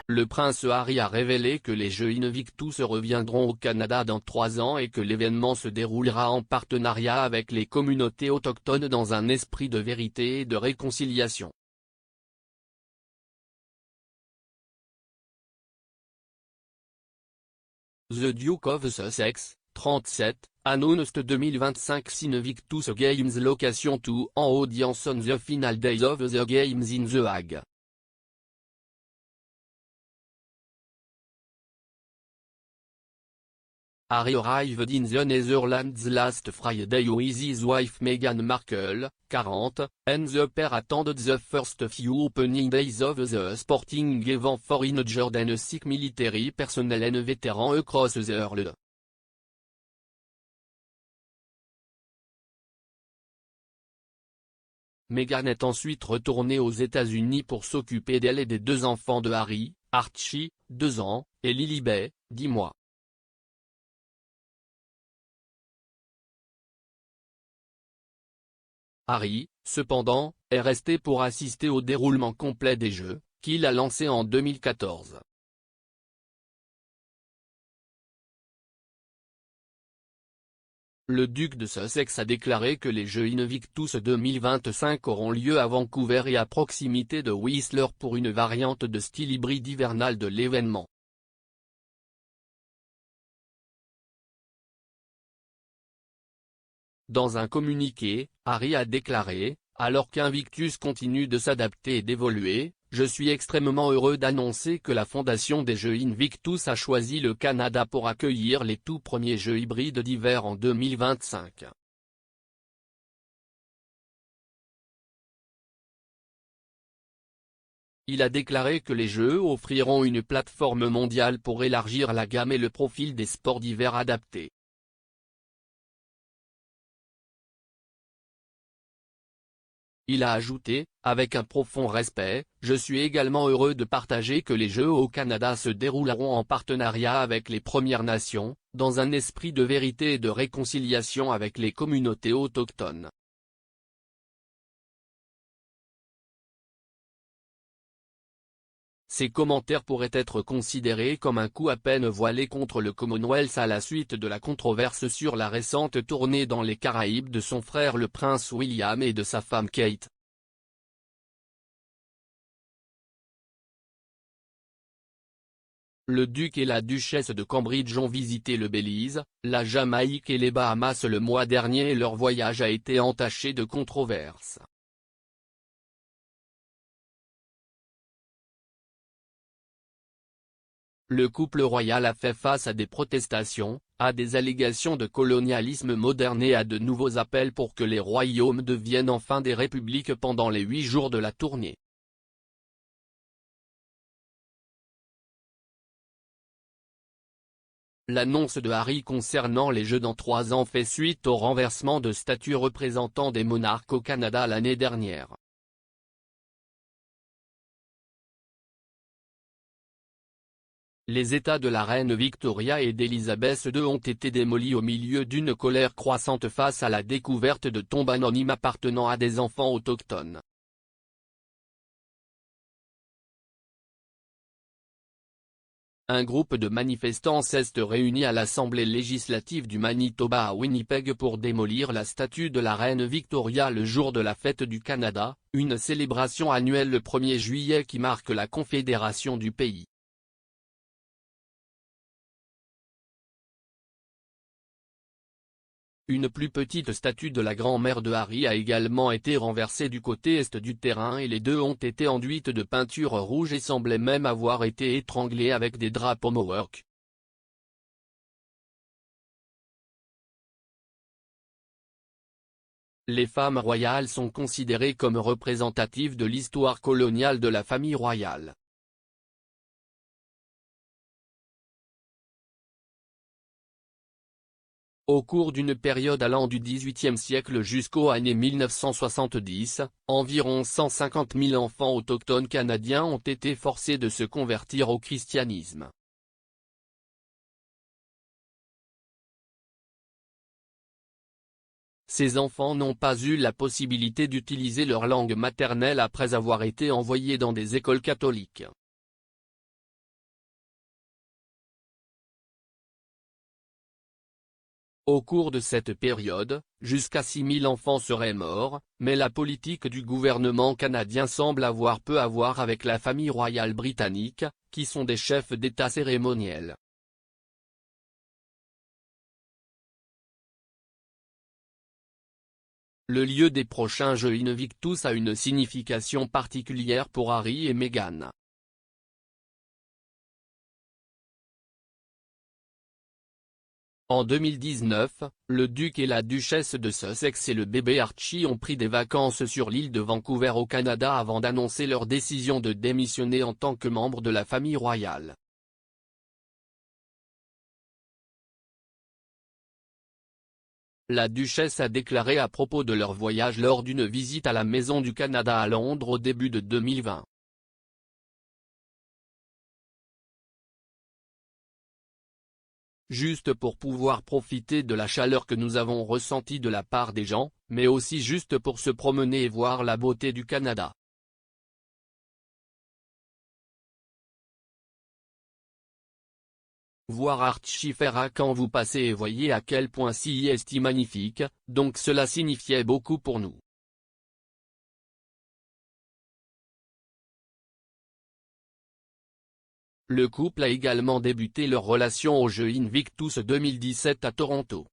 le prince Harry a révélé que les Jeux Invictus reviendront au Canada dans 3 ans et que l'événement se déroulera en partenariat avec les communautés autochtones dans un esprit de vérité et de réconciliation. The Duke of Sussex, 37, announced 2025 Invictus Games location to en audience on the final days of the Games in The Hague. Harry arrived in the Netherlands last Friday with his wife Meghan Markle, 40, and the pair attended the first few opening days of the sporting event for injured and sick military personnel and veterans across the world. Meghan est ensuite retournée aux États-Unis pour s'occuper d'elle et des 2 enfants de Harry, Archie, 2 ans, et Lilibet, 10 mois. Harry, cependant, est resté pour assister au déroulement complet des Jeux, qu'il a lancé en 2014. Le duc de Sussex a déclaré que les Jeux Invictus 2025 auront lieu à Vancouver et à proximité de Whistler pour une variante de style hybride hivernal de l'événement. Dans un communiqué, Harry a déclaré, alors qu'Invictus continue de s'adapter et d'évoluer, je suis extrêmement heureux d'annoncer que la fondation des Jeux Invictus a choisi le Canada pour accueillir les tout premiers Jeux hybrides d'hiver en 2025. Il a déclaré que les Jeux offriront une plateforme mondiale pour élargir la gamme et le profil des sports d'hiver adaptés. Il a ajouté, avec un profond respect, je suis également heureux de partager que les Jeux au Canada se dérouleront en partenariat avec les Premières Nations, dans un esprit de vérité et de réconciliation avec les communautés autochtones. Ces commentaires pourraient être considérés comme un coup à peine voilé contre le Commonwealth à la suite de la controverse sur la récente tournée dans les Caraïbes de son frère le prince William et de sa femme Kate. Le duc et la duchesse de Cambridge ont visité le Belize, la Jamaïque et les Bahamas le mois dernier et leur voyage a été entaché de controverses. Le couple royal a fait face à des protestations, à des allégations de colonialisme moderne et à de nouveaux appels pour que les royaumes deviennent enfin des républiques pendant les 8 jours de la tournée. L'annonce de Harry concernant les Jeux dans 3 ans fait suite au renversement de statues représentant des monarques au Canada l'année dernière. Les États de la reine Victoria et d'Élisabeth II ont été démolis au milieu d'une colère croissante face à la découverte de tombes anonymes appartenant à des enfants autochtones. Un groupe de manifestants s'est réuni à l'Assemblée législative du Manitoba à Winnipeg pour démolir la statue de la reine Victoria le jour de la fête du Canada, une célébration annuelle le 1er juillet qui marque la confédération du pays. Une plus petite statue de la grand-mère de Harry a également été renversée du côté est du terrain et les 2 ont été enduites de peinture rouge et semblaient même avoir été étranglées avec des drapeaux Mohawk. Les femmes royales sont considérées comme représentatives de l'histoire coloniale de la famille royale. Au cours d'une période allant du XVIIIe siècle jusqu'aux années 1970, environ 150 000 enfants autochtones canadiens ont été forcés de se convertir au christianisme. Ces enfants n'ont pas eu la possibilité d'utiliser leur langue maternelle après avoir été envoyés dans des écoles catholiques. Au cours de cette période, jusqu'à 6 000 enfants seraient morts, mais la politique du gouvernement canadien semble avoir peu à voir avec la famille royale britannique, qui sont des chefs d'État cérémoniels. Le lieu des prochains Jeux Invictus a une signification particulière pour Harry et Meghan. En 2019, le duc et la duchesse de Sussex et le bébé Archie ont pris des vacances sur l'île de Vancouver au Canada avant d'annoncer leur décision de démissionner en tant que membre de la famille royale. La duchesse a déclaré à propos de leur voyage lors d'une visite à la Maison du Canada à Londres au début de 2020. Juste pour pouvoir profiter de la chaleur que nous avons ressentie de la part des gens, mais aussi juste pour se promener et voir la beauté du Canada. Voir Archie faire quand vous passez et voyez à quel point ci est magnifique, donc cela signifiait beaucoup pour nous. Le couple a également débuté leur relation aux Jeux Invictus 2017 à Toronto.